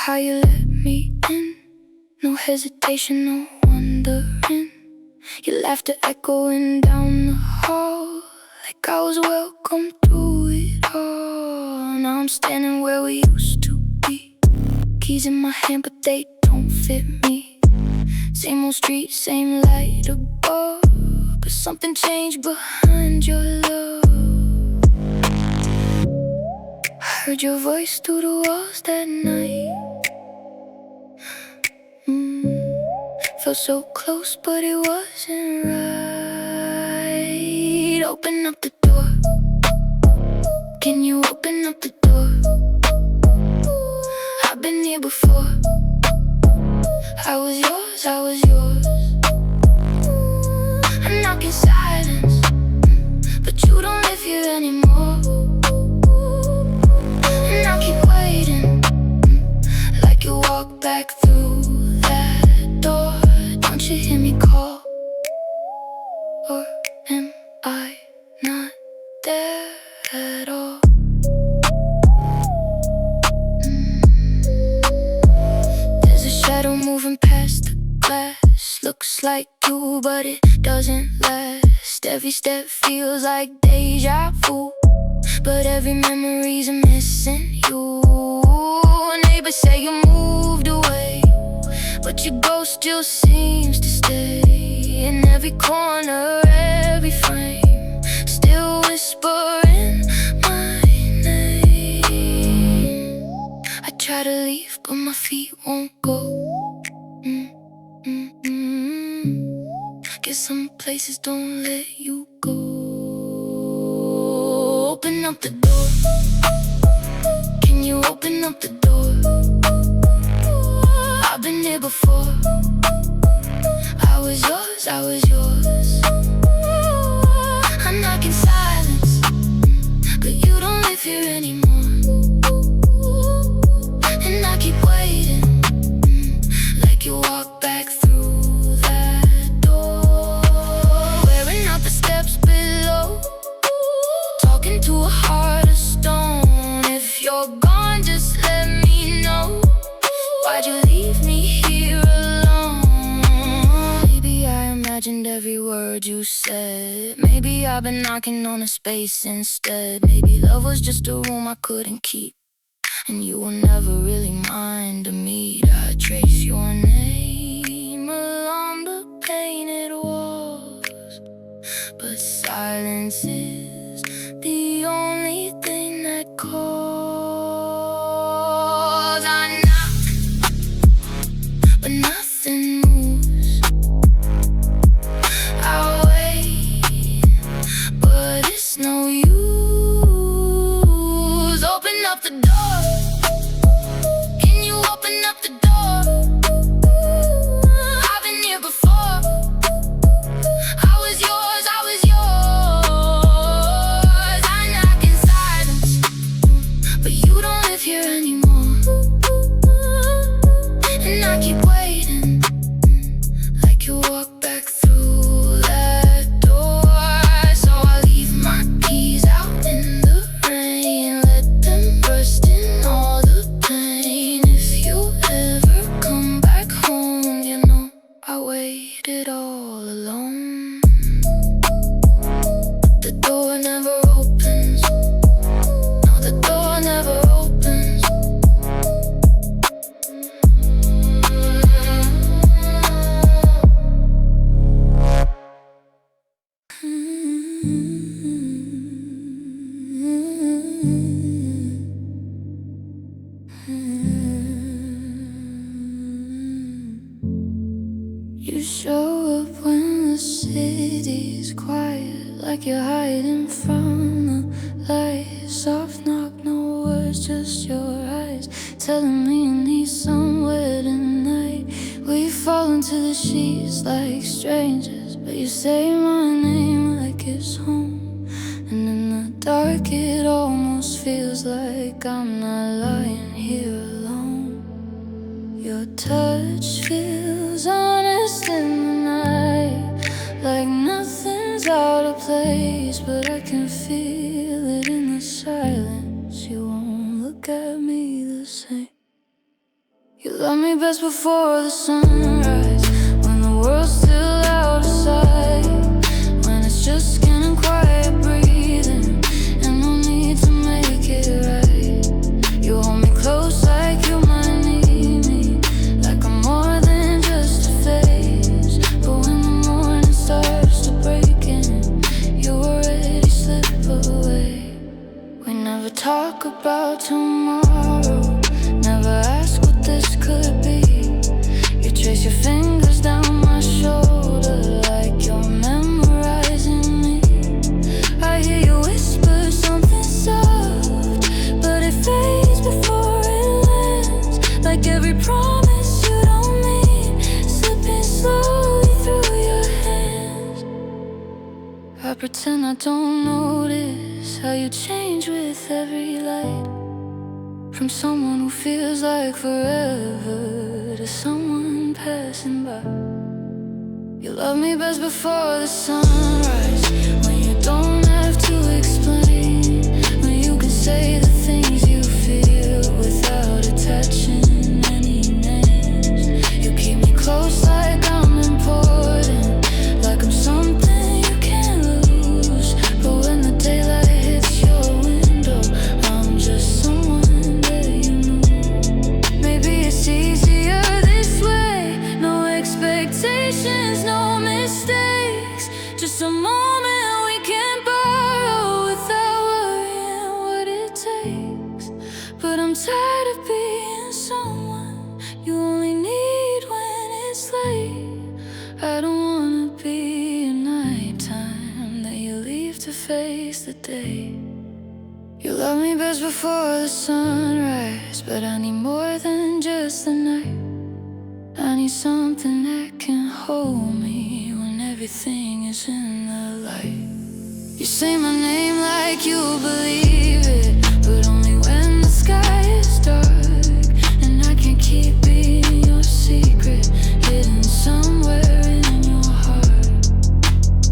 how you let me in. No hesitation, no wondering. Your laughter echoing down the hall, like I was welcome through it all. Now I'm standing where we used to be. Keys in my hand, but they don't fit me. Same old street, same light above, but something changed behind your love. Heard your voice through the walls that night. Felt so close, but it wasn't right. Open up the door. Can you open up the door? I've been here before. I was yours, I was yours. I knock in silence, but you don't live here anymore. And I keep waiting, like you walk back through that door. Don't you hear me call? Or am I not there at all? There's a shadow moving past the glass. Looks like you, but it doesn't last. Every step feels like deja vu, but every memory's missing you. Neighbors say you moved away, but your ghost still seems to stay. In every corner, every frame, still whispering my name. I try to leave, but my feet won't go. Guess some places don't let you go. Open up the door. Can you open up the door? I've been here before. I was yours, I was yours. I knock in silence, but you don't live here anymore. And I keep waiting, like you walk back through that door. Wearing out the steps below, talking to a heart of stone. If you're gone, just let me know. Why'd you leave me here alone? Maybe I imagined every word you said. Maybe I've been knocking on a space instead. Maybe love was just a room I couldn't keep, and you were never really mine to meet. I trace your name along the painted walls, but silence is the only thing that calls. I knock, but nothing moves. I wait, but it's no use. Open up the door. Can you open up the door? I've been here before. I was yours, I was yours. I knock in silence, but you don't live here anymore. And I keep waiting, like you walk back through that door. So I leave my keys out in the rain, let them burst in all the pain. If you ever come back home, you know I waited all alone. The door never opens. No, the door never opens. You show up when the city's quiet, like you're hiding from the light. Soft knock, no words, just your eyes, telling me you need somewhere tonight. We fall into the sheets like strangers, but you say my name like it's home. And in the dark it almost feels like I'm not lying here alone. Your touch feels honest in the night, like nothing's out of place, but I can feel it in the silence. You won't look at me the same. best before the sunrise, when the world's still out of sight, when it's just getting quiet, breathing, and no need to make it right. You hold me close like you might need me, like I'm more than just a phase. But when the morning starts to break in, you already slip away. We never talk about tomorrow, never ask what this could be. You trace your fingers down my shoulder like you're memorizing me. I hear you whisper something soft, but it fades before it lands, like every promise you don't mean, slipping slowly through your hands. I pretend I don't notice how you change with every light, from someone who feels like forever to someone passing by. You love me best before the sunrise, when you don't have to explain, when you can say the things you feel without attaching any names. You keep me close like I'm important, like I'm something you can't lose. But when the daylight hits your window, I'm just someone that you knew. Maybe it's easier this way, no expectations, no mistakes, just a moment we can borrow without worrying what it takes. But I'm tired of being someone you only need when it's late. I don't wanna be a nighttime that you leave to face the day. You love me best before the sunrise, but I need more than just the night. I need something that can hold me when everything is in the light. You say my name like you believe it, but only when the sky is dark, and I can't keep being your secret, hidden somewhere in your heart.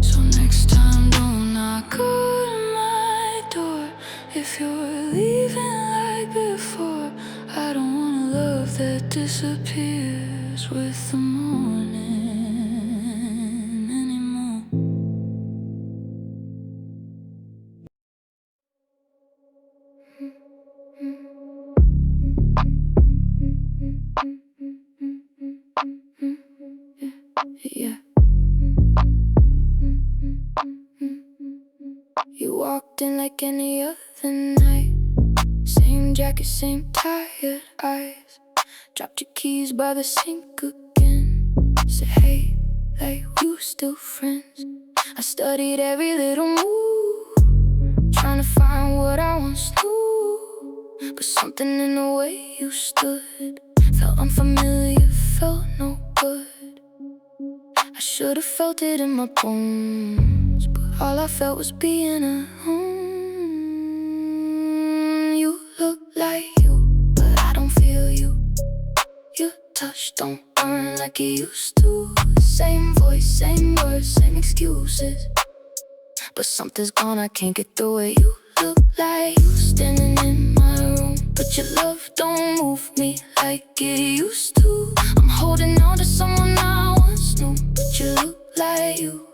So next time don't knock on my door if you're leaving like before. I don't want a love that disappears with the morning anymore. Yeah. You walked in like any other night, same jacket, same tired eyes. Dropped your keys by the sink again. Said hey, like you still friends. I studied every little move, trying to find what I once knew. But something in the way you stood felt unfamiliar, felt no good. I should've felt it in my bones, but all I felt was being alone. You look like you, but I don't feel you. Your touch don't burn like it used to. Same voice, same words, same excuses, but something's gone, I can't get through it. You look like you standing in my room, but your love don't move me like it used to. I'm holding on to someone I once knew, but you look like you,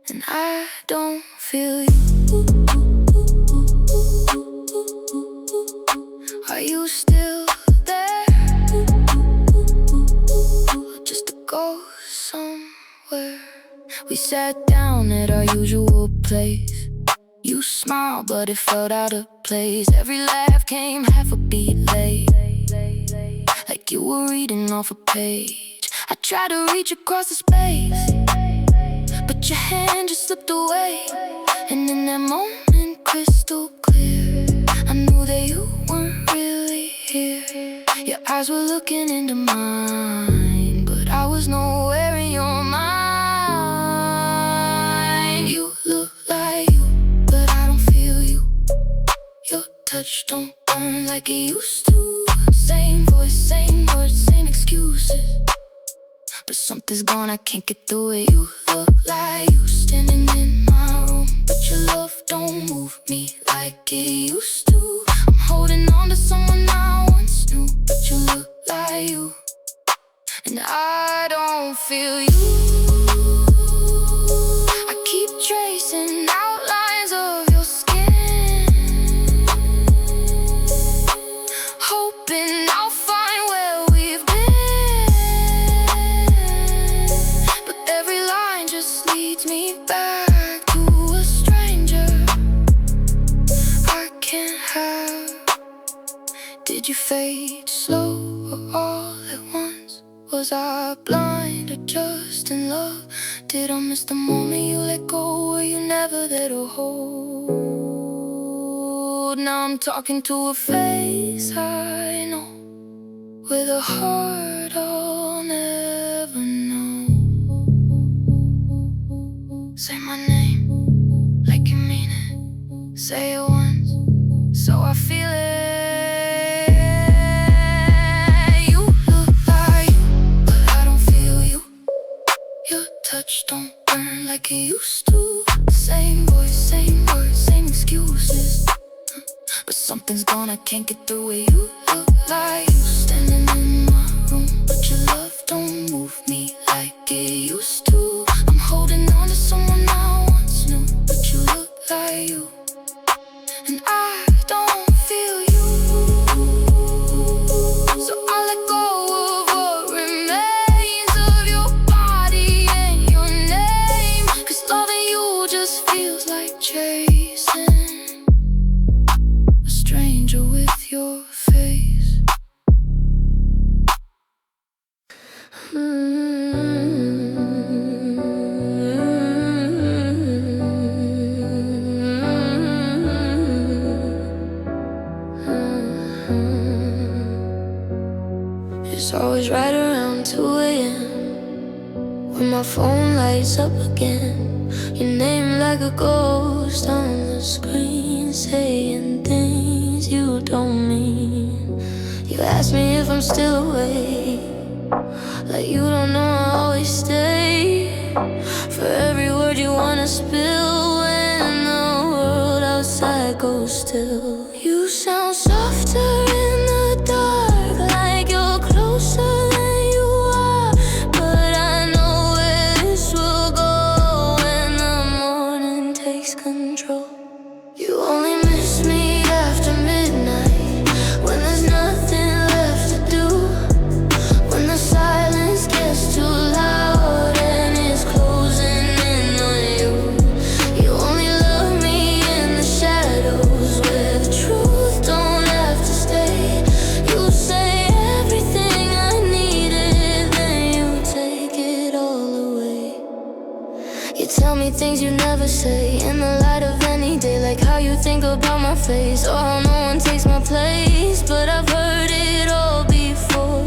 and I don't feel you. Are you still there? Or just a ghost somewhere? We sat down at our usual place. You smiled, but it felt out of place. Every laugh came half a beat late, like you were reading off a page. I tried to reach across the space, but your hand just slipped away. And in that moment, crystal clear, I knew that you weren't really here. Your eyes were looking into mine, but I was nowhere in your mind. You look like you, but I don't feel you. Your touch don't burn like it used to. Same voice, same words, same excuses, but something's gone, I can't get through it. You look like you standing in my room, but your love don't move me like it used to. I'm holding on to someone I once knew, but you look like you, and I don't feel you. I keep tracing outlines of your skin, hoping I'll find where we've been, but every line just leads me back to a stranger I can't have. Did you fade slow or all at once? Was I blind or just in love? Did I miss the moment you let go? Were you never there to hold? Now I'm talking to a face I know, with a heart I'll never know. Say my name like you mean it. Say it once so I feel it. Touch don't burn like it used to. Same voice, same words, same excuses, but something's gone, I can't get through it. You look like you standing in my room, but your love don't move me like it used to. I'm holding on to someone I once knew, but you look like you, and I don't feel you. So I let go of what remains of your body and your name, 'cause loving you just feels like chasing a stranger with your face. It's always right around 2 a.m. when my phone lights up again. Your name like a ghost on the screen, saying things you don't mean. You ask me if I'm still awake, like you don't know I always stay. For every word you wanna spill, when the world outside goes still. You sound softer in the dark, like you're closer than you are. But I know where this will go when the morning takes control. You only miss me after midnight, when there's nothing left to do, when the silence gets too loud and it's closing in on you. You only love me in the shadows, where the truth don't have to stay. You say everything I needed, then you take it all away. You tell me things you never say in the light of any day, like how you think about my face, or how no one takes my place. But I've heard it all before,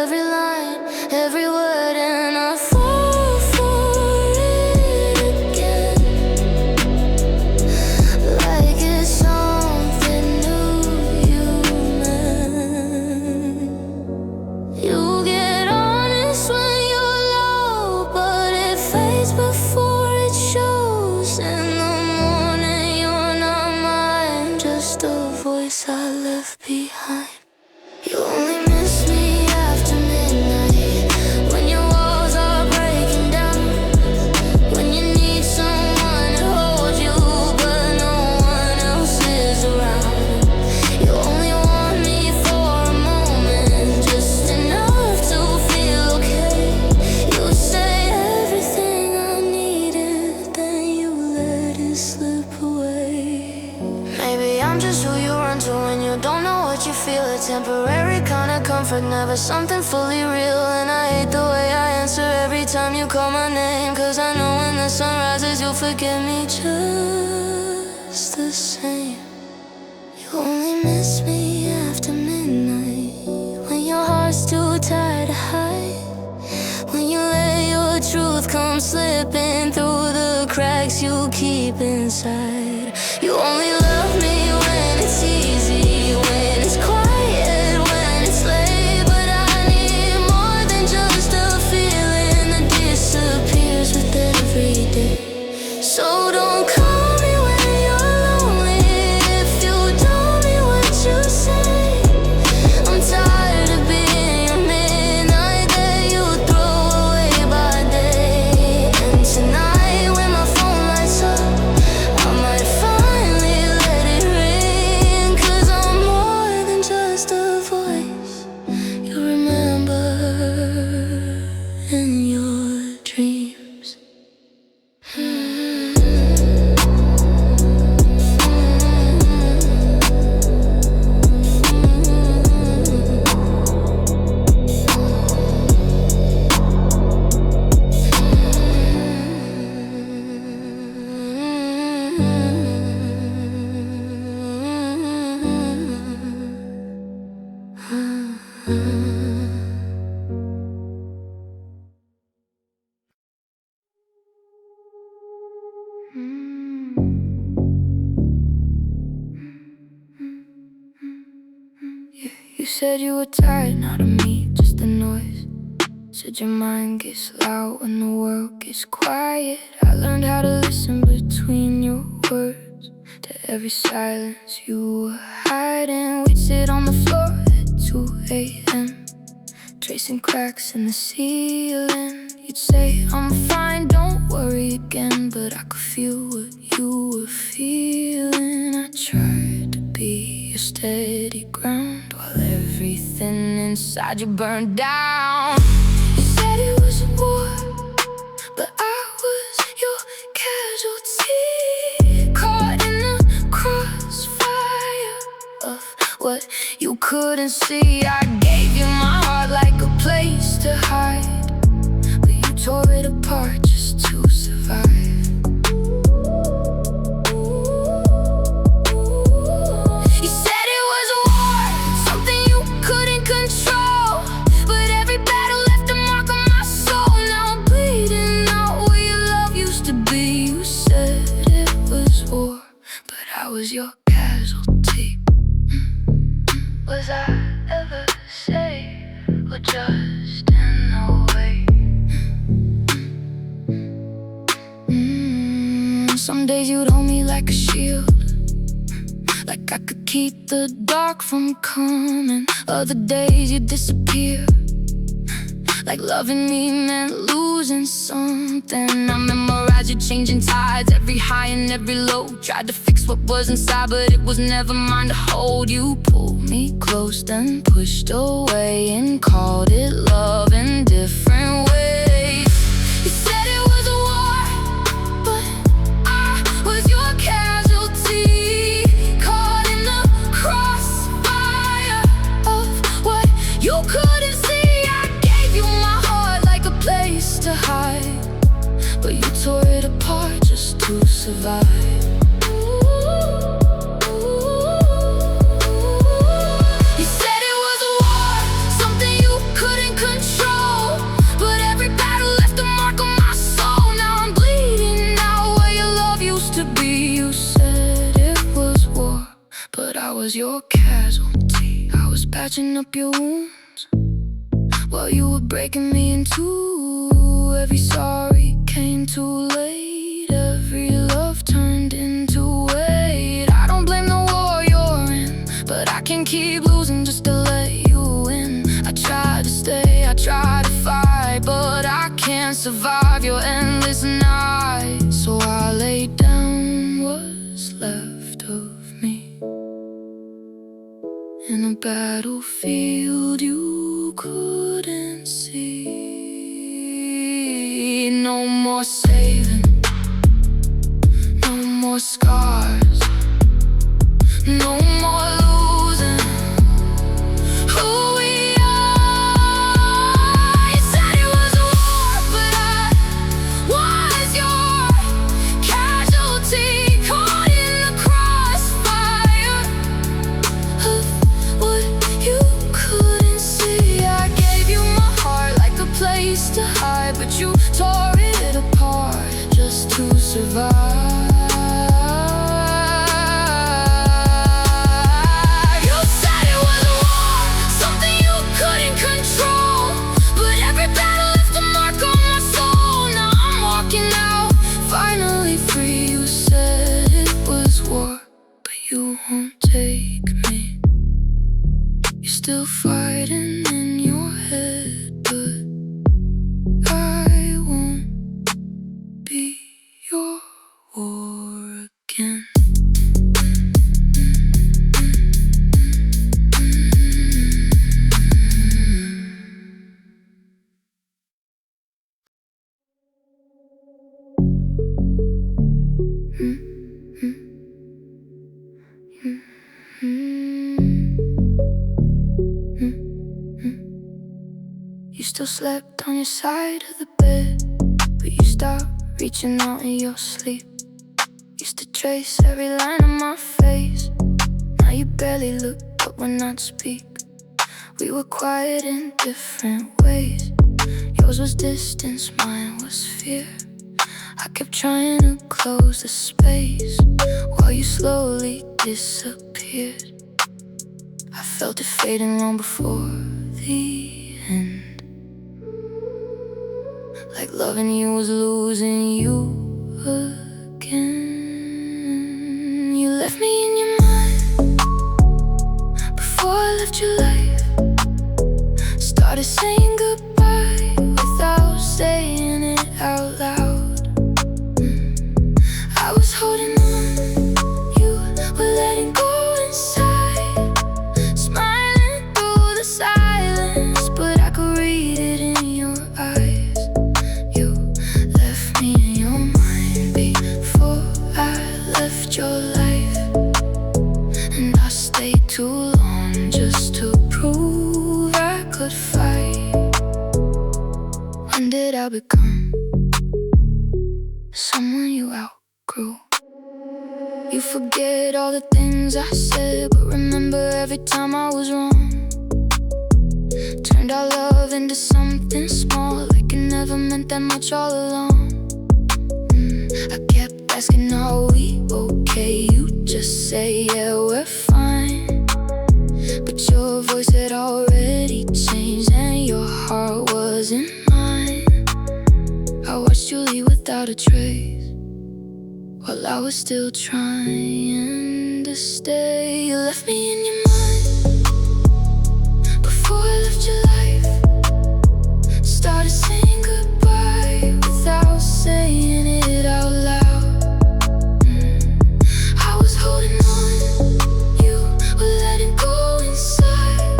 every line, every word, and I fall for it again, like it's something new you meant. You get honest when you're low, but it fades before it shows. In the morning you're not mine, just a voice I left behind. You only miss me after midnight, when your walls are breaking down, when you need someone to hold you, but no one else is around. You only want me for a moment, just enough to feel okay. You say everything I needed, then you let it slip away. Maybe I'm just who you run to when you don't know what you feel. A temporary kind of comfort, never something fully real. And I hate the way I answer every time you call my name, 'cause I know when the sun rises you'll forget me just the same. You only miss me after midnight, when your heart's too tired to hide, when you let your truth come slipping through the cracks you keep inside. You only love me when it's easy, when it's quiet, when it's late. But I need more than just a feeling that disappears with every day. So don't call me when you're lonely, if you don't mean what you say. I'm tired of being your midnight. said you were tired, not of me, just the noise. Said your mind gets loud when the world gets quiet. I learned how to listen between your words, to every silence you were hiding. We'd sit on the floor at 2 a.m., tracing cracks in the ceiling. You'd say, I'm fine, don't worry again, but I could feel what you were feeling. I tried to be your steady ground while everything inside you burned down. You said it was a war, but I was your casualty, caught in the crossfire of what you couldn't see. I gave you my heart like a place to hide, but you tore it apart just to survive. You said it was a war, something you couldn't control, but every battle left a mark on my soul. Now I'm bleeding out where your love used to be. You said it was war, but I was your casualty. Was I ever safe or just in the way? Some days you'd hold me like a shield, like I could keep the dark from coming. Other days you'd disappear, like loving me meant losing something. I memorized you changing tides, every high and every low. Tried to fix what was inside, but it was never mine to hold. You pulled me close, then pushed away, and called it love in different ways. You said it was a war, but I was your casualty, caught in the crossfire of what you couldn't see. I gave you my heart like a place to hide, but you tore it apart just to survive. You said it was a war, something you couldn't control, but every battle left a mark on my soul. Now I'm bleeding out where your love used to be. You said it was war, but I was your casualty. I was patching up your wounds while you were breaking me in two. Every sorry came too late, every love turned into weight. I don't blame the war you're in, but I can't keep losing just to let you in. I try to stay, I try to fight, but I can't survive your endless night. So I laid down what's left of me in a battlefield you couldn't see. No more saving, no more scars, no more losing who we are. You said it was a war, but I was your casualty, caught in the crossfire of what you couldn't see. I gave you my heart like a place to hide, but you tore it apart just to survive. You said it was a war, something you couldn't control, but every battle left a mark on my soul. Now I'm walking out, finally free. You said it was war, but you won't take me. You're still fighting in your head, but I won't be your war again. You still slept on your side of the bed, but you stopped reaching out in your sleep. Used to trace every line on my face. Now you barely look up when I speak. We were quiet in different ways. Yours was distance, mine was fear. I kept trying to close the space while you slowly disappeared. I felt it fading long before the end. Like loving you was losing you again. You left me in your mind before I left your life. Started saying goodbye without saying it out loud. I was holding on, you were letting go inside, smiling through the silence, but I could read it in your eyes. You left me in your mind before I left your life, and I stayed too long just to prove I could fight. When did I become someone you outgrew? You forget all the things I said, but remember every time I was wrong. Turned our love into something small, like it never meant that much all along. I kept asking, are we okay? You just say, yeah, we're fine. But your voice had already changed, and your heart wasn't mine. I watched you leave without a trace, while I was still trying to stay. You left me in your mind before I left your life. Started saying goodbye without saying it out loud. I was holding on, you were letting go inside,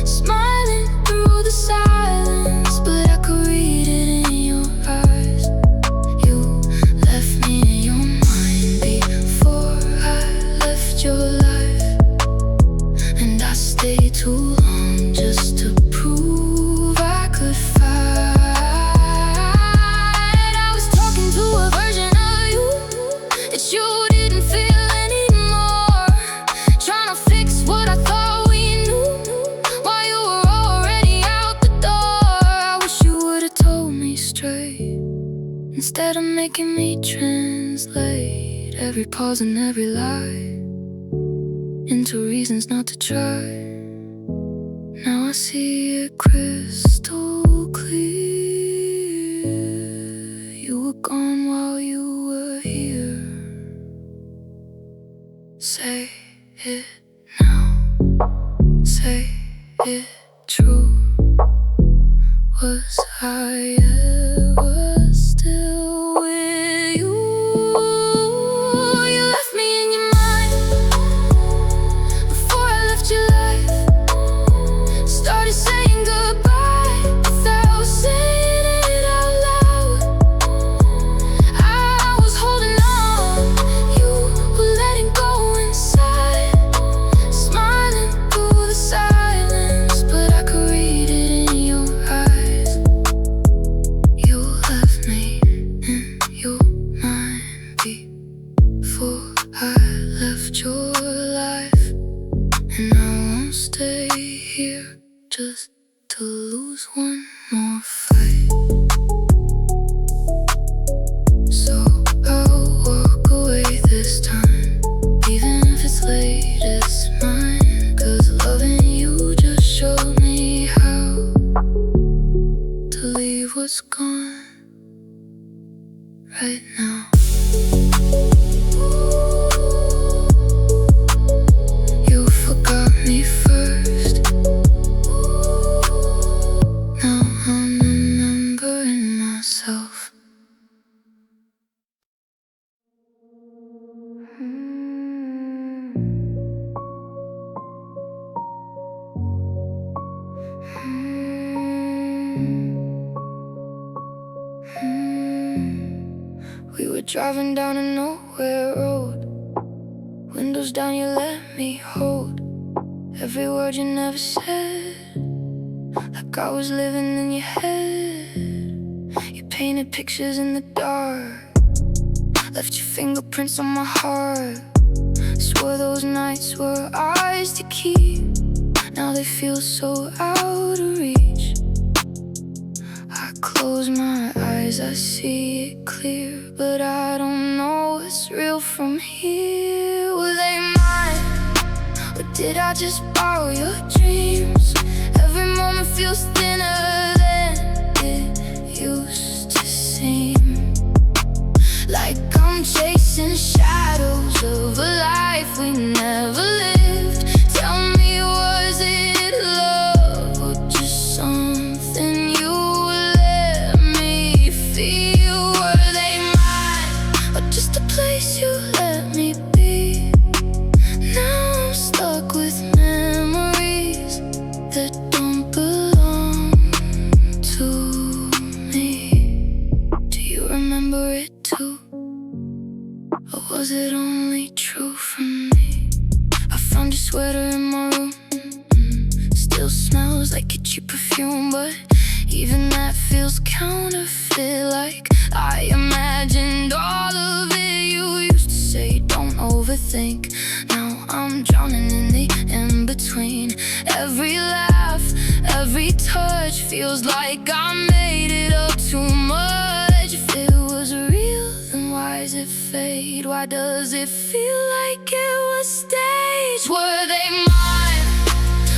smiling through the silence, but I could read it in your eyes. You left me in your mind before I left your life, and I stayed too long just to prove I could fight. I was talking to a version of you that you didn't feel anymore, trying to fix what I thought we knew while you were already out the door. I wish you would've told me straight, instead of making me translate every pause and every lie into reasons not to try. Now I see it crystal clear. You were gone while you were here. Say it now, say it true. Was I ever still with you? You left me in your mind before I left your life. Started saying goodbye without saying it out loud. I was holding on, you were letting go inside, smiling through the silence, but I could read it in your eyes. You left me in your mind before I left your life, and I won't stay here just to lose one more fight. So I'll walk away this time, even if it's late, it's mine. 'Cause loving you just showed me how to leave what's gone right now. You forgot me first, now I'm remembering myself. We were driving down a nowhere road, windows down, you let me hold every word you never said, like I was living in your head. You painted pictures in the dark, left your fingerprints on my heart. Swore those nights were ours to keep, now they feel so out of reach. I close my eyes, I see it clear, but I don't know what's real from here. Were they mine, or did I just borrow your dreams? Every moment feels thinner than it used to seem. Like I'm chasing shadows of a life we never lived. Tell me, was it love or just something you let me feel? Were they mine or just a place you let me be? Now I'm stuck with memories that don't belong to me. Do you remember it too? Or was it only true for me? I found your sweater in my room. Still smells like a cheap perfume, but even that feels counterfeit. Like I imagined all of it. You used to say don't overthink. Now I'm drowning in the in-between. Every laugh, every touch feels like I made it up too much. If it was real, then why does it fade? Why does it feel like it was staged? Were they mine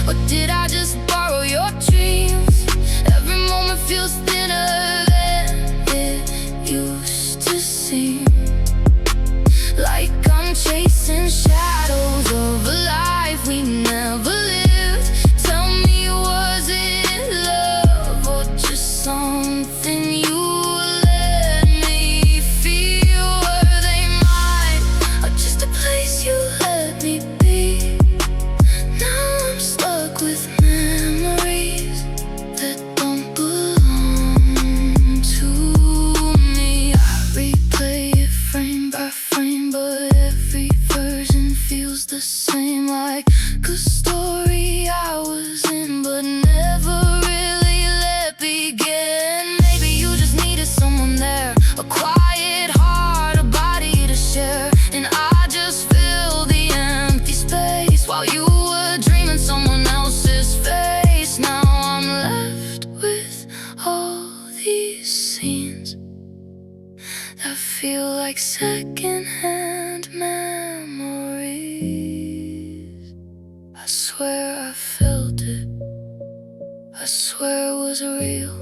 or did I just borrow your dreams? Every moment feels thinner than it used to seem. Like I'm chasing shadows of a life we never lived. Tell me, was it love or just something you let me feel? Were they mine or just a place you let me be? Now I'm stuck with memories that don't belong to me. I replay it frame by frame, but every version feels the same. Like a story I was in but never really let begin. Maybe you just needed someone there, a quiet heart, a body to share. And I just filled the empty space while you were dreaming someone else's face. Now I'm left with all these scenes that feel like secondhand memories. I swear I felt it, I swear it was real,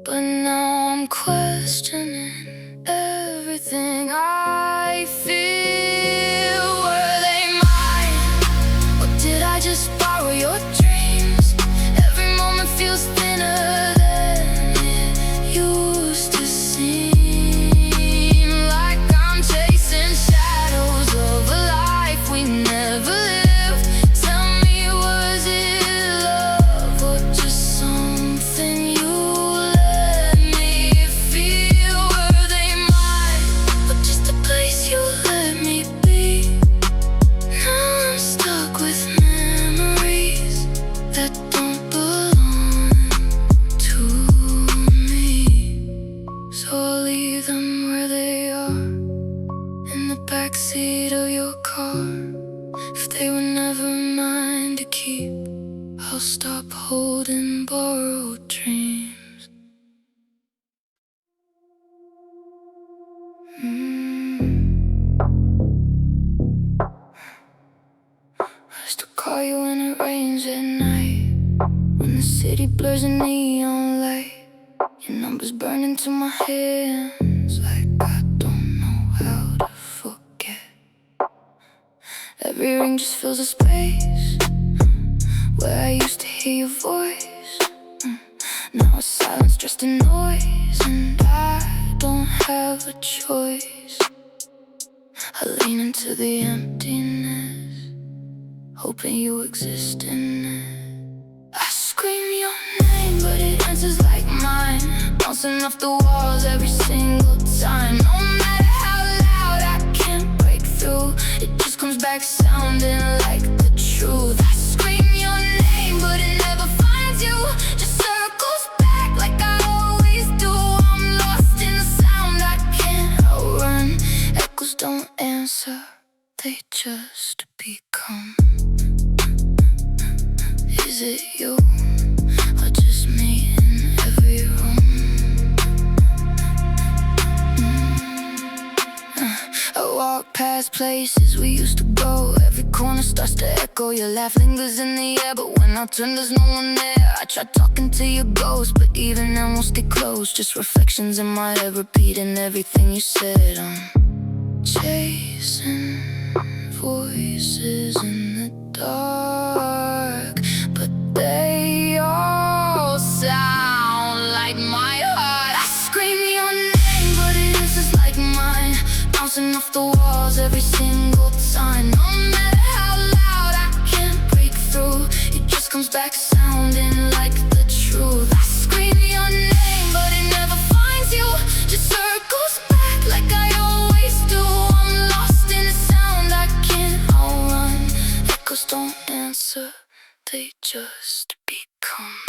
but now I'm questioning everything I feel. Were they mine or did I just borrow your dreams? Every moment feels thinner than it used to seem. Like I'm chasing shadows of a life we never lived. Tell me, was it love or just something you let me feel? Were they mine or just a place you let me be? Now I'm stuck with memories that don't belong to me. So I'll leave them where they are, in the backseat of your car. If they were never mine to keep, I'll stop holding borrowed dreams. I used to call you when it rains at night, when the city blurs a neon light. Your number's burning into my hands like I don't know how to forget. Every ring just fills a space where I used to hear your voice. Now it's silence, just a noise, and I don't have a choice. I lean into the emptiness, hoping you exist in it. I scream your name, but it answers like mine, bouncing off the walls every single time. No matter how loud, I can't break through. It just comes back sounding like the truth. I scream your name, but it never finds you. Just circles back like I always do. I'm lost in the sound I can't outrun. Echoes don't answer, they just become. Is it you or just me in every room? I walk past places we used to go. Every corner starts to echo. Your laugh lingers in the air, but when I turn there's no one there. I try talking to your ghost, but even then won't stay close. Just reflections in my head repeating everything you said. I'm chasing voices in the dark, but they all sound like my heart. I scream your name, but it is just like mine, bouncing off the walls every single time. No matter how loud I can't break through, it just comes back sounding like the truth. I scream your name, but it never finds you, just circles back like I always do. I'm lost in a sound I can't outrun. Echoes don't answer, they just become.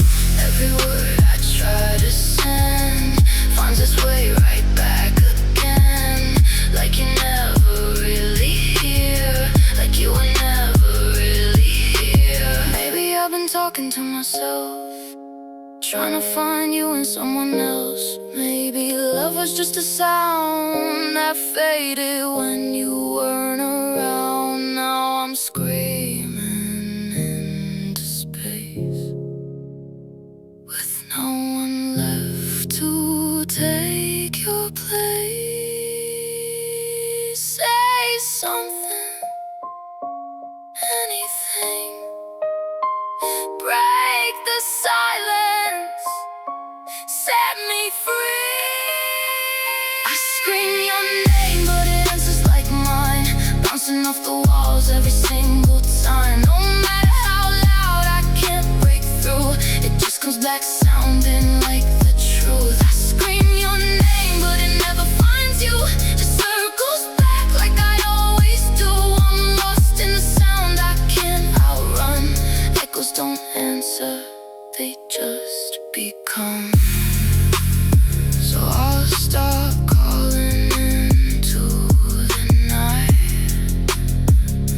Every word I try to send finds its way right back again, like you never really hear, like you were never really here. Maybe I've been talking to myself, trying to find you in someone else. Maybe love was just a sound that faded when you weren't around. Now I'm screaming into space, with no one left to take your place. Say something, anything, break the silence, set me free. I scream your name, but it answers like mine, bouncing off the walls every single time. No matter how loud I can't break through, it just comes back sounding like the truth. I scream your name, but it never finds you, just circles back like I always do. I'm lost in the sound I can't outrun. Echoes don't answer, they just become. So I'll stop calling into the night,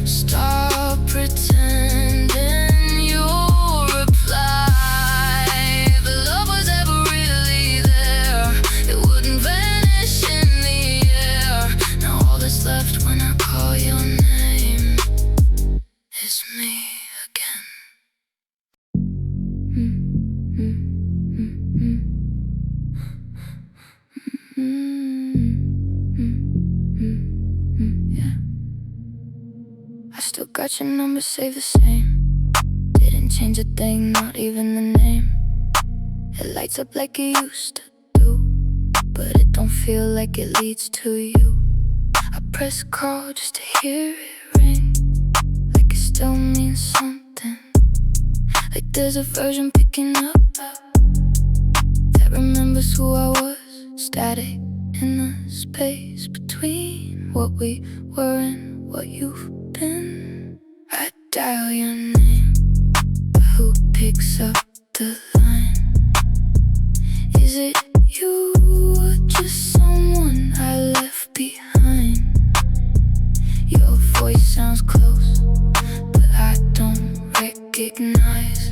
stop pretending you'll reply. If love was ever really there, it wouldn't vanish in the air. Now all that's left when I call your name is me again. Yeah. I still got your number saved the same, didn't change a thing, not even the name. It lights up like it used to do, but it don't feel like it leads to you. I press call just to hear it ring, like it still means something, like there's a version picking up that remembers who I was. Static in the space between what we were and what you've been. I dial your name, but who picks up the line? Is it you or just someone I left behind? Your voice sounds close, but I don't recognize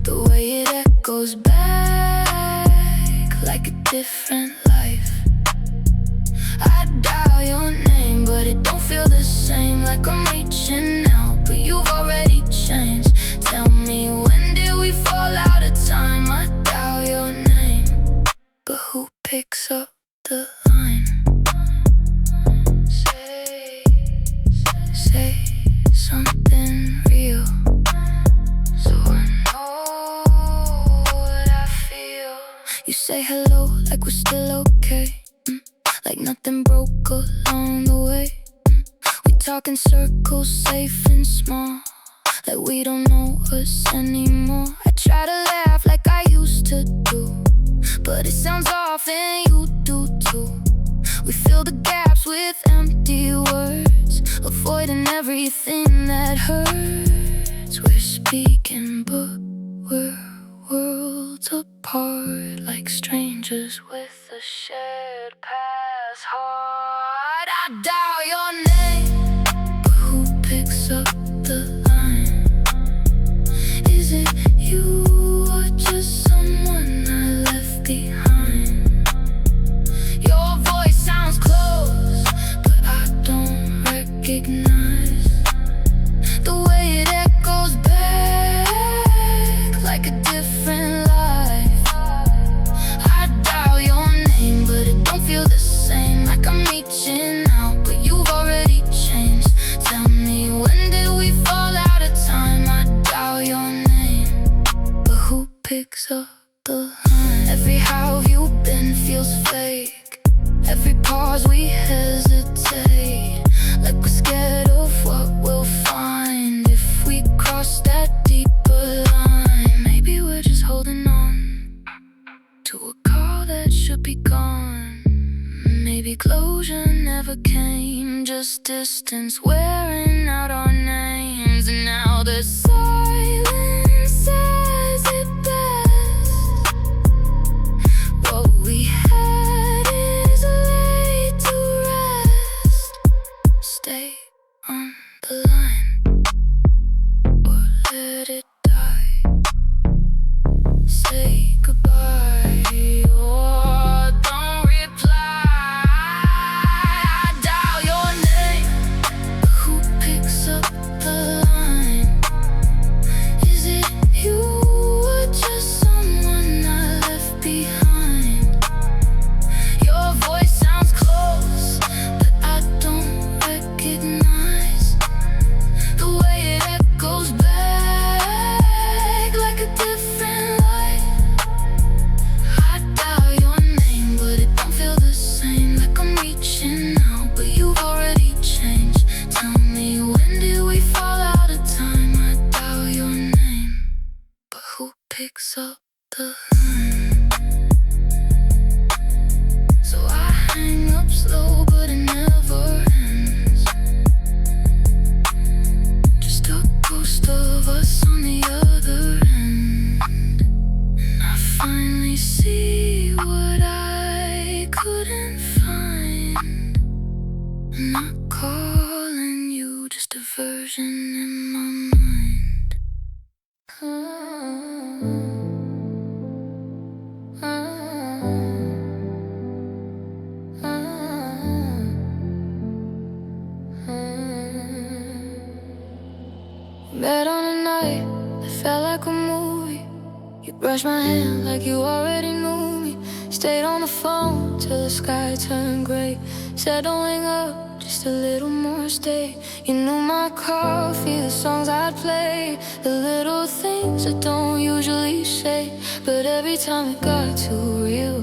the way it echoes back like a different life. I dial your name, but it don't feel the same, like I'm reaching out, but you've already changed. Tell me, when did we fall out of time? I dial your name, but who picks up the line? Say something real, so I know what I feel. You say hello like we're still okay, like nothing broke along the way. We talk in circles, safe and small, like we don't know us anymore. I try to laugh like I used to do, but it sounds off and you do too. We fill the gaps with empty words, avoiding everything that hurts. We're speaking, but we're worlds apart, like strangers with a shared past heart. I dial your name, but who picks up the line? Is it you or just someone I left behind? Your voice sounds close, but I don't feels fake. Every pause we hesitate, like we're scared of what we'll find if we cross that deeper line. Maybe we're just holding on to a call that should be gone. Maybe closure never came, just distance wearing out our names. And now the silence says it best. What we had is laid to rest. Stay on the line or let it die. Say goodbye or don't reply. I dial your name, but who picks up the line? Is it you or just someone I left behind? Your voice sounds close, but I don't recognize the way it echoes back like a different light. I dial your name, but it don't feel the same. Like I'm reaching out, but you've already changed. Tell me, when did we fall out of time? I dial your name, but who picks up the line? So I hang up slow, but it never ends. Just a ghost of us on the other end. And I finally see what I couldn't find. I'm not calling you, just a version in my mind. Met on a night that felt like a movie. You brushed my hand like you already knew me. Stayed on the phone till the sky turned gray. Said don't hang up, just a little more stay. You knew my coffee, the songs I'd play, the little things I don't usually say. But every time it got too real,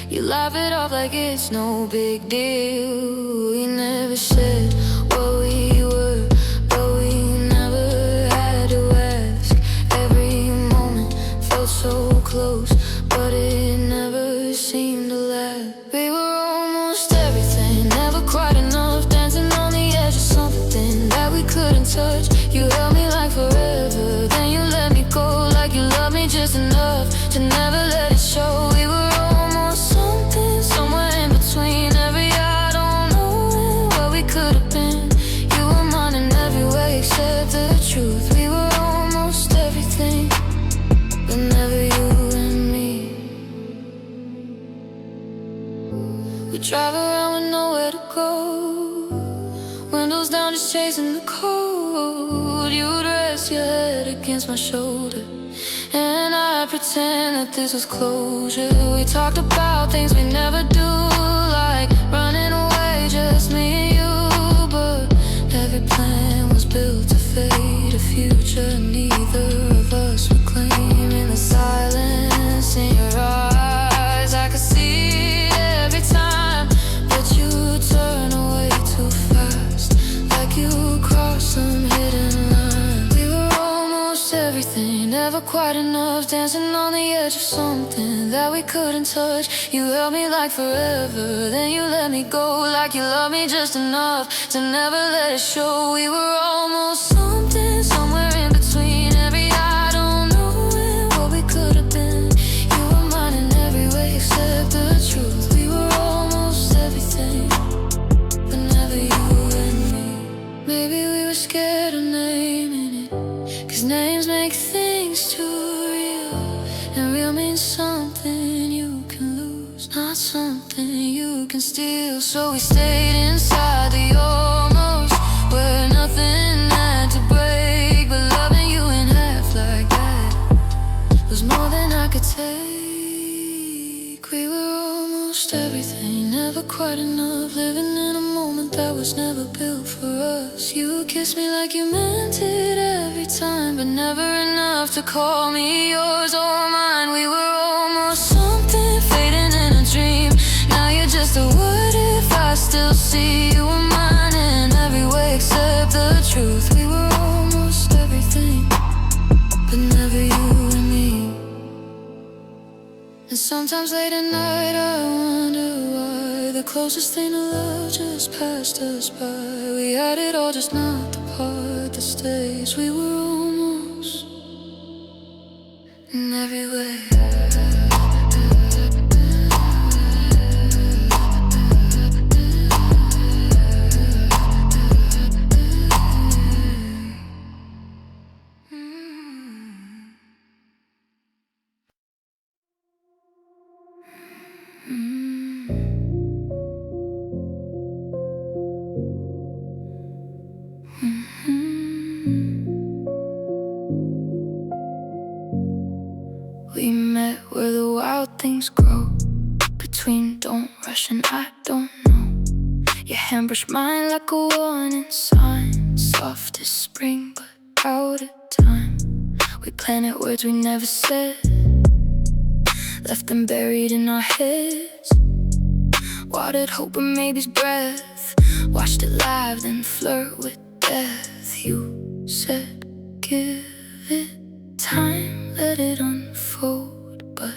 you laugh it off like it's no big deal. You never said what we were, but we never had to ask. Every moment felt so close, but it never seemed to last. We were almost everything, never quite enough. Dancing on the edge of something that we couldn't touch. You held me like forever, then you let me go. Like you loved me just enough to never let it show. We were almost something, somewhere in between. Every I don't know what we could have been. You were mine in every way except the truth. We were almost everything, but never you and me. We drive around with nowhere to go, windows down just chasing the cold. You'd rest your head against my shoulder, and I pretend that this was closure. We talked about things we never do, like running away, just me and you. But every plan was built to fade, a future neither of us would claim. In the silence in your eyes, I could see it every time, but you turn away too fast, like you crossed some hidden line. We were almost everything, never quite enough. Dancing on the edge of something that we couldn't touch. You held me like forever, then you let me go. Like you loved me just enough to never let it show. We were almost something, somewhere in between. Every I don't know what we could have been. You were mine in every way except the truth. We were almost everything, but never you and me. Maybe we were scared of naming it, 'cause names make things too real, and real means something you can lose, not something you can steal. So we stayed inside the almost, where nothing had to break. But loving you in half like that was more than I could take. We were almost everything, never quite enough. Living in a moment that was never built for us. You kissed me like you meant it every time, but never enough to call me yours or mine. We were almost something, fading in a dream. still see you were mine in every way except the truth. We were almost everything, but never you and me. And sometimes late at night I wonder why the closest thing to love just passed us by. We had it all, just not the part that stays. We were almost in every way. We met where the wild things grow, between don't rush and I don't know. Your hand brushed mine like a warning sign, soft as spring but out of time. We planted words we never said, left them buried in our heads. Watered hope and maybe's breath, watched it live then flirt with death. You said give it time, let it unfold, but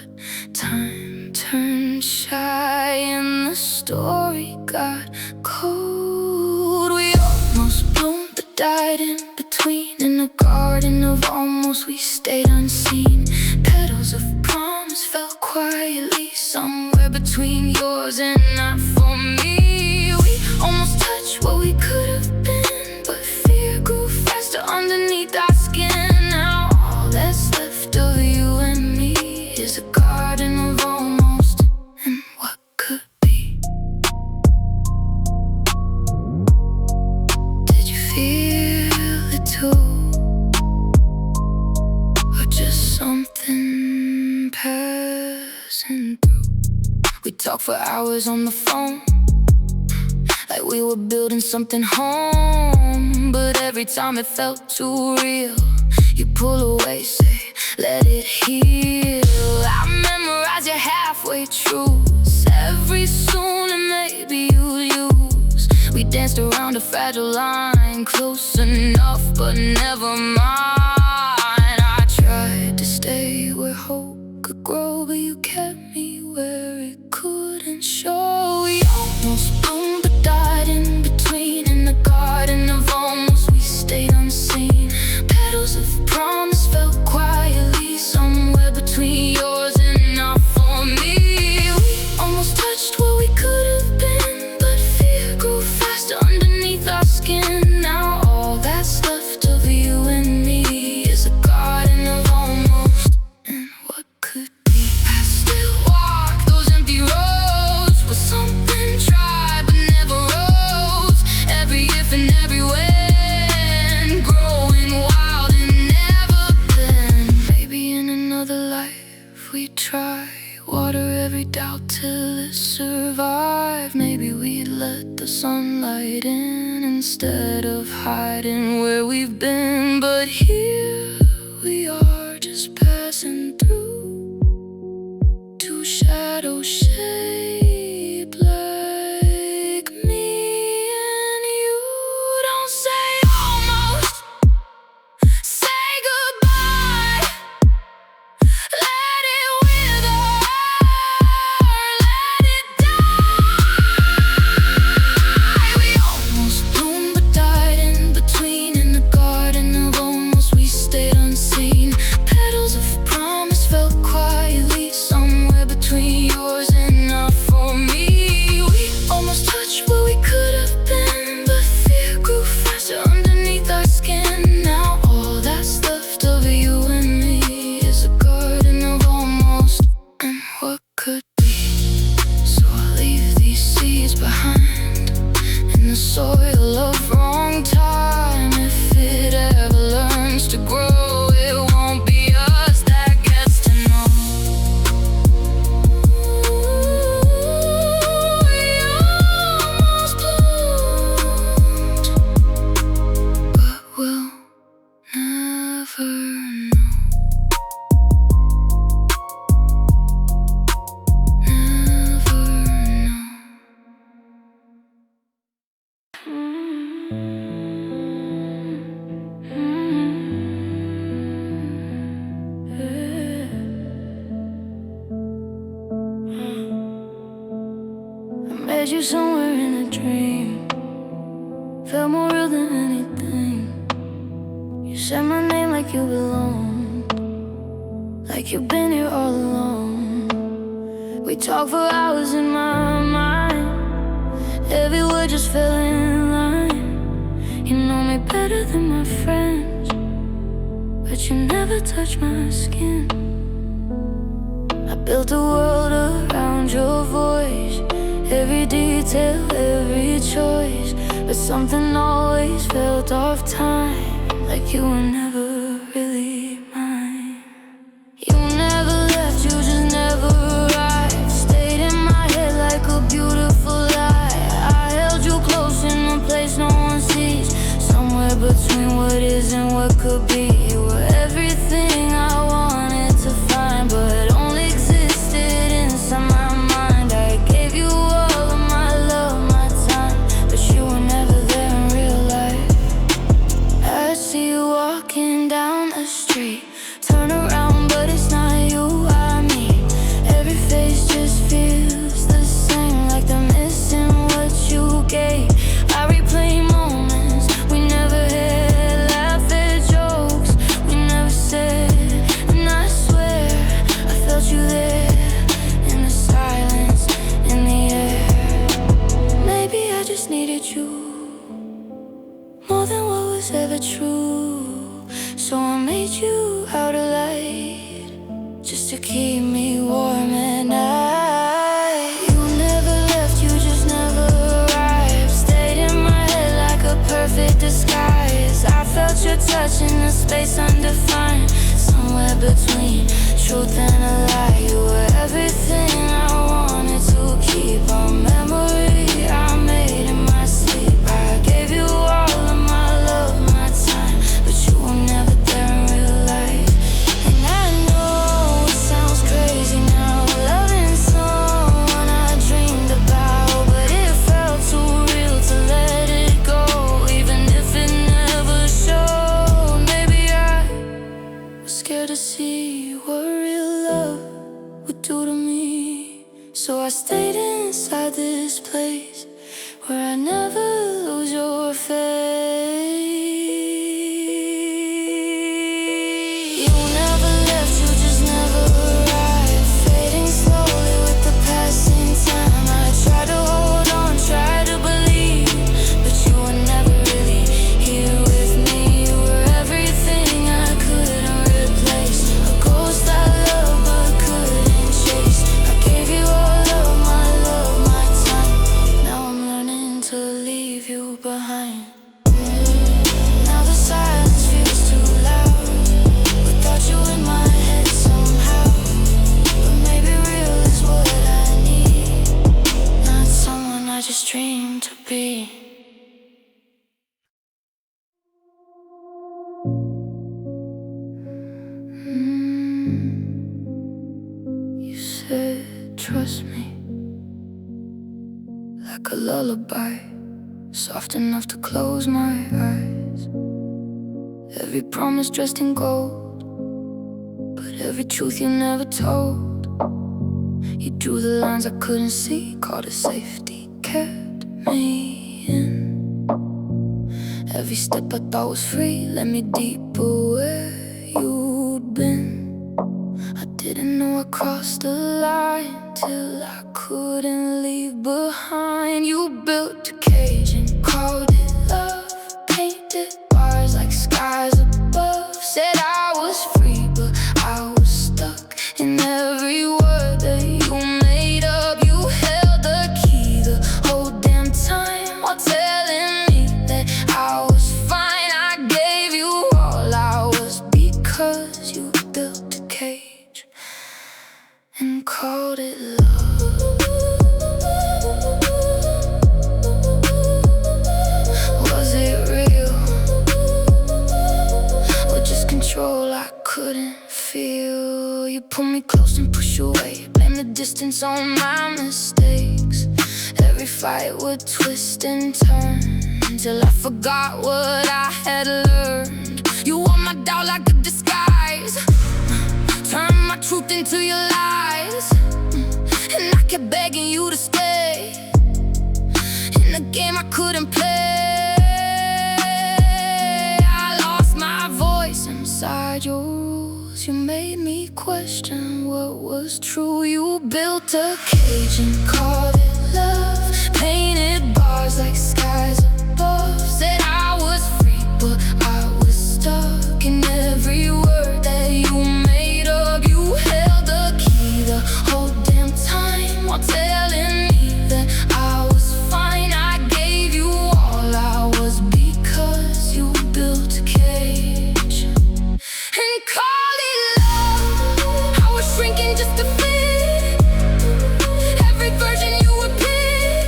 time turned shy and the story got cold. We almost bloomed but died in between, in a garden of almost we stayed unseen. Petals of promise fell quietly somewhere between yours and not for me. We almost touched what we could have been, but fear grew faster underneath our skin. Now all that's left of you and me is a garden of almost and what could be. Did you feel it too, or just something passing through? We talked for hours on the phone, like we were building something home. But every time it felt too real, you pull away, say, let it heal. I memorize your halfway truths, every soon and maybe you'll use. We danced around a fragile line, close enough but never mind. I tried to stay where hope could grow, but you kept me where it couldn't show. We almost bloomed but died in between, in the garden of almost we stayed unseen. Petals of promise fell quietly somewhere between yours and not for me. We almost touched what we could have been, but fear grew faster underneath our skin. Now all that's left of you and me is a garden of almost and what could be. I still walk those empty roads where something tried but never rose. Every if and every when, growing wild and never been. Maybe in another life we try, water every doubt till it survive. Maybe we let the sunlight in instead of hiding where we've been. But here we are, just passing through, two shadows shaped like me and you. Don't say almost, say goodbye. Let it wither, let it die. We almost bloomed but died in between, in the garden of almost we stayed unseen. Petals of promise fell quietly somewhere between yours and not Met you somewhere in a dream, felt more real than anything. You said my name like you belong, like you've been here all along. We talked for hours in my mind, every word just fell in line. You know me better than my friends, but you never touched my skin. I built a world around your voice, every detail, every choice. But something always felt off time, like you were never really mine. You never left, you just never arrived. Stayed in my head like a beautiful lie. I held you close in a place no one sees, somewhere between what is and what could be. You were everything I wanted to find, but only existed inside my mind. I gave you all of my love, my time, but you were never there in real life. I see you walking down the street, turn around but it's not you I meet. Every face just feels the same, like they're missing what you gave. I replay moments we never had, laugh at jokes we never said. And I swear I felt you there, in the silence, in the air. Maybe I just needed you more than what was ever true, so I made you out of light, just to keep me warm at night. You never left, you just never arrived. Stayed in my head like a perfect disguise. I felt your touch in a space undefined, somewhere between truth and a lie. You were everything I wanted to keep, a memory I made in my sleep. I gave you all of my love, my time, but you were never there in real life. And I know it sounds crazy now, loving someone I dreamed about, but it felt too real to let it go, even if it never showed. Maybe I was scared to see what real love would do to me, so I stayed inside this place where I never lose your face. You never left, you just never arrived. Fading slowly with the passing time. I tried to hold on, tried to believe, but you were never really here with me. You were everything I couldn't replace, a ghost I loved but couldn't chase. I gave you all of my love, my time. Now I'm learning to leave you behind. Now the silence feels too loud, without you in my head somehow. But maybe real is what I need, not someone I just dreamed to be. You said trust me, like a lullaby, soft enough to close my eyes. Every promise dressed in gold, but every truth you never told. You drew the lines I couldn't see, called it safety, kept me in. Every step I thought was free led me deeper where you'd been. I didn't know I crossed the line till I couldn't leave behind. You built a cage and called it love, painted bars like skies above. Said I was free, but I was stuck in every word that you made up. You held the key the whole damn time, while telling me that I was fine. I gave you all I was because you built a cage and called it love. Was it real, or just control I couldn't feel? You pull me close and push away, blame the distance on my mistakes. Every fight would twist and turn, till I forgot what I had learned. You wore my doubt like a disguise, turn my truth into your lies, and I kept begging you to stay. a game I couldn't play. I lost my voice inside your rules. You made me question what was true. You built a cage and called it love, painted bars like skies above. Said I was free, but I was stuck in every word that you made up. You held the key the whole damn time while telling me that I was fine. I gave you all I was because you built a cage and called it love. I was shrinking just to fit every version you would pick.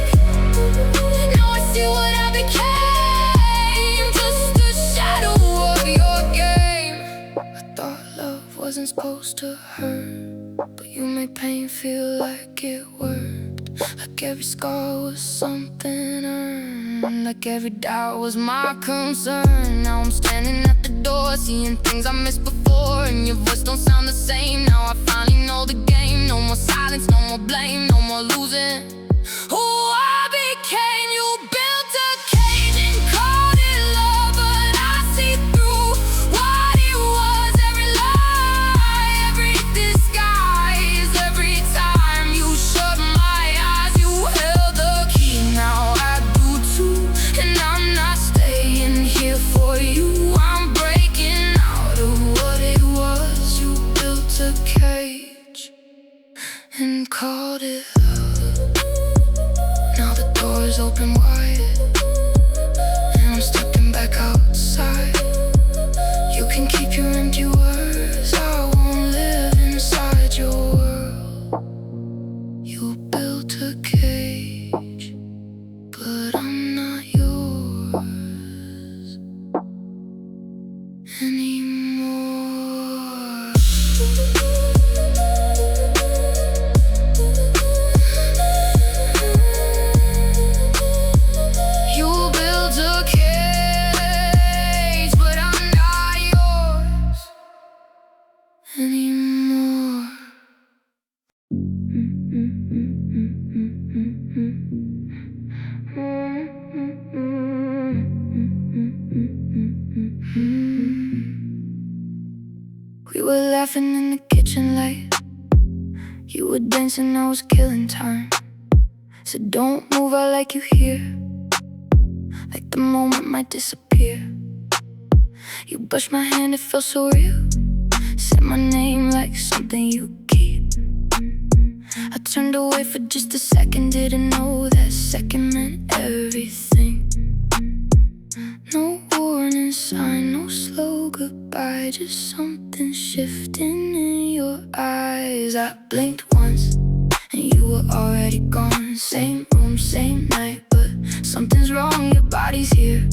Now I see what I became, just a shadow of your game. I thought love wasn't supposed to hurt, but you made pain feel like it worked. Like every scar was something earned, like every doubt was my concern. Now I'm standing at the door, seeing things I missed before, and your voice don't sound the same. Now I finally know the game. No more silence, no more blame, no more losing who I became. You built a cage and called it love, but I see through what it was. Every lie, every disguise, every time you shut my eyes. You held the key, now I do too, and I'm not staying here for you. I'm breaking out of what it was. You built a cage and called it love. Now the door's open wide, and I'm stepping back outside. You can keep your empty words, I won't live inside your world. You built a cage, but I'm not yours anymore. You built a cage, but I'm not yours anymore. We were laughing in the kitchen light. You were dancing, I was killing time. Said don't move, I like you here, like the moment might disappear. You brushed my hand, it felt so real. Said my name like something you keep. I turned away for just a second, didn't know that second meant everything. No warning sign, no slow goodbye, just something shifting in your eyes. I blinked once and you were already gone. Same room, same night, but something's wrong, your body's here.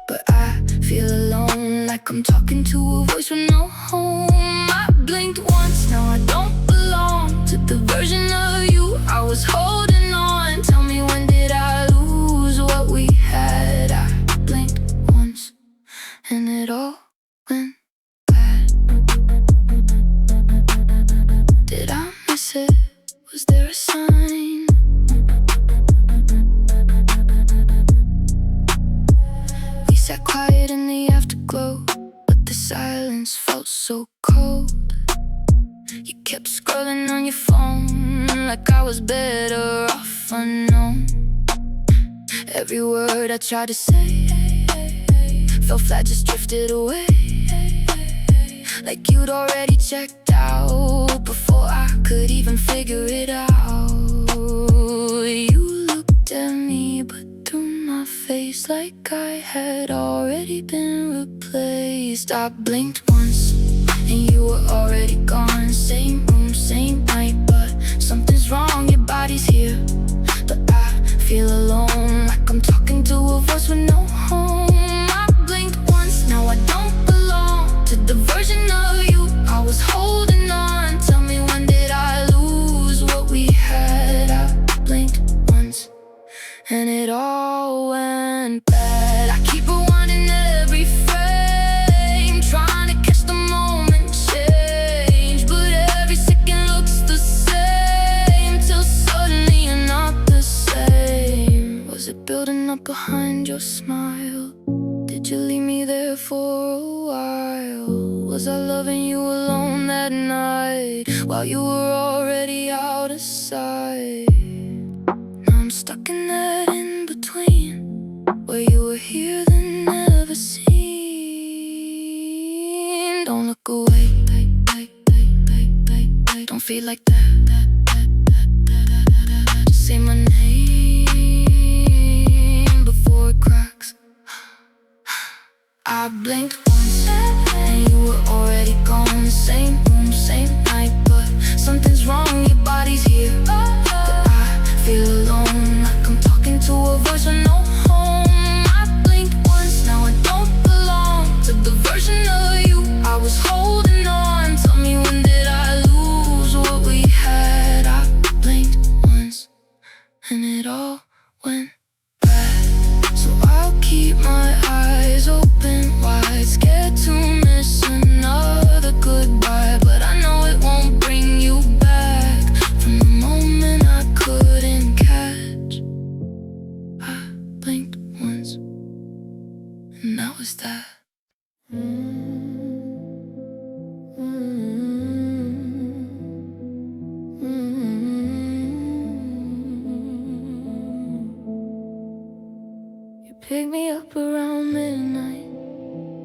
But I feel alone, like I'm talking to a voice with no home. I blinked once, now I don't belong to the version of you I was holding on. Tell me, when did I lose what we had? I blinked once and it all went bad. Did I miss it? Was there a sign? We sat quiet in the afterglow, but the silence felt so cold. You kept scrolling on your phone like I was better off unknown. Every word I tried to say fell flat, just drifted away. Like you'd already checked out before I could even figure it out. You looked at me, but through my face, like I had already been replaced. I blinked once and you were already gone. Same room, same night, but something's wrong, your body's here. But I feel alone, like I'm talking to a voice with no home. I blinked once, now I don't belong to the version of you I was holding on. Tell me, when did I lose what we had? I blinked once and it all went bad. I keep rewinding every frame, trying to catch the moment change, but every second looks the same. behind your smile? Did you leave me there for a while? Was I loving you alone that night while you were already out of sight? Now I'm stuck in that in-between, where you were here then never seen. Don't look away, don't feel like that. Just say my name before it cracks. I blinked once and you were already gone. Same room, same night, but something's wrong, your body's here. But I feel alone, like I'm talking to a voice with no home. I blinked once, now I don't belong to the version of you I was holding on. Tell me, when did I lose what we had? I blinked once and it all went bad. So I'll keep my eyes open wide, scared to miss another goodbye. But I know it won't bring you back from the moment I couldn't catch. I blinked once and that was that. Pick me up around midnight,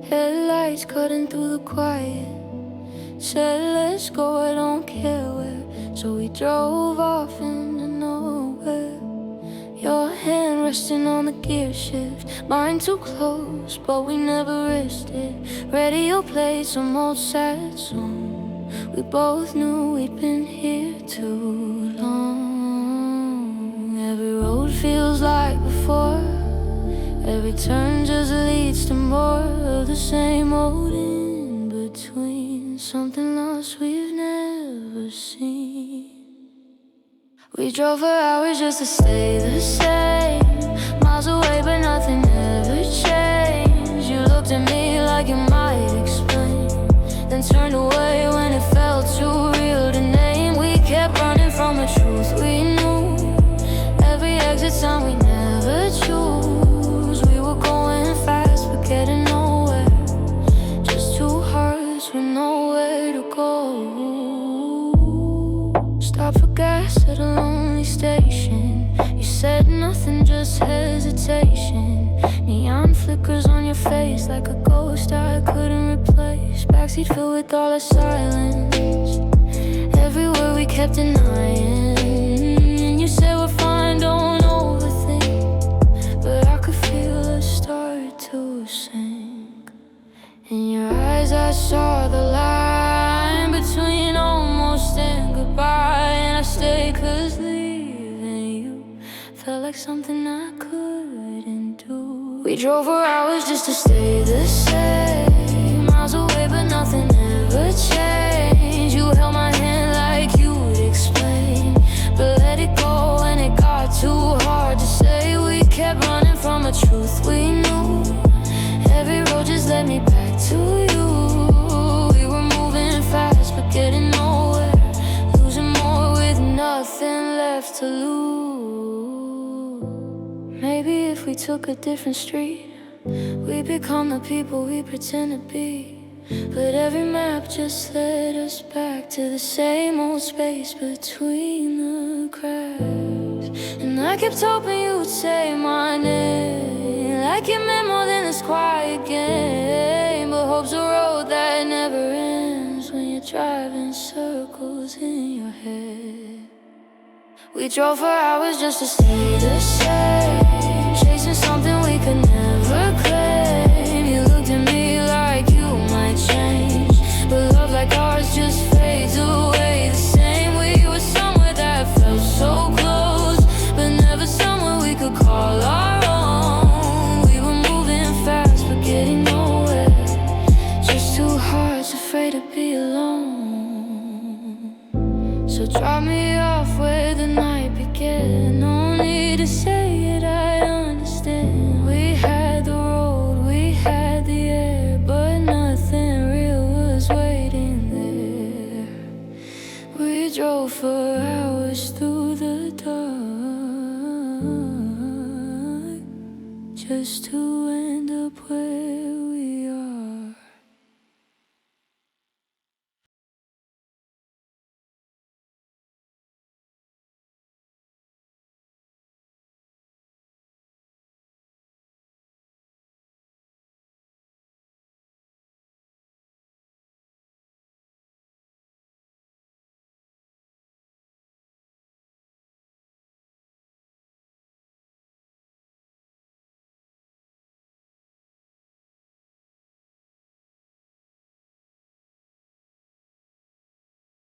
headlights cutting through the quiet. Said let's go, I don't care where. So we drove off into nowhere. Your hand resting on the gear shift, mine too close, but we never risked it. Radio played some old sad song. We both knew we'd been here too long. Every road feels like before, every turn just leads to more of the same old in between. Something lost we've never seen. We drove for hours just to stay the same, miles away but nothing ever changed. You looked at me like you might explain, then turned away when it felt too real to name. We kept running from the truth we knew, every exit sign we never choose. We were going fast but getting nowhere, just two hearts with nowhere to go. Stopped for gas at a lonely station. You said nothing, just hesitation. Neon flickers on your face like a ghost I couldn't replace. Backseat filled with all the silence, every word we kept denying. And you said we're fine, don't overthink, but I could feel us start to sink. In your eyes I saw the line between almost and goodbye. And I stayed 'cause leaving you felt like something I couldn't do. We drove for hours just to stay the same, miles away but nothing ever changed. You held my hand like you'd explain, but let it go when it got too hard to say. We kept running from a truth we knew, every road just led me back to you. We were moving fast but getting nowhere, losing more with nothing left to lose. Maybe if we took a different street, we'd become the people we pretend to be. But every map just led us back to the same old space between the cracks. And I kept hoping you would say my name, like it meant more than this quiet game. But hope's a road that never ends when you're driving circles in your head. We drove for hours just to stay the same, chasing something we could never claim. You looked at me like you might change, but love like ours just fades away the same. We were somewhere that felt so close, but never somewhere we could call our own. We were moving fast but getting nowhere, just two hearts afraid to be alone. So drop me off where the night began. No need to say it, I understand. We had the road, we had the air, but nothing real was waiting there. We drove for hours through the dark. just to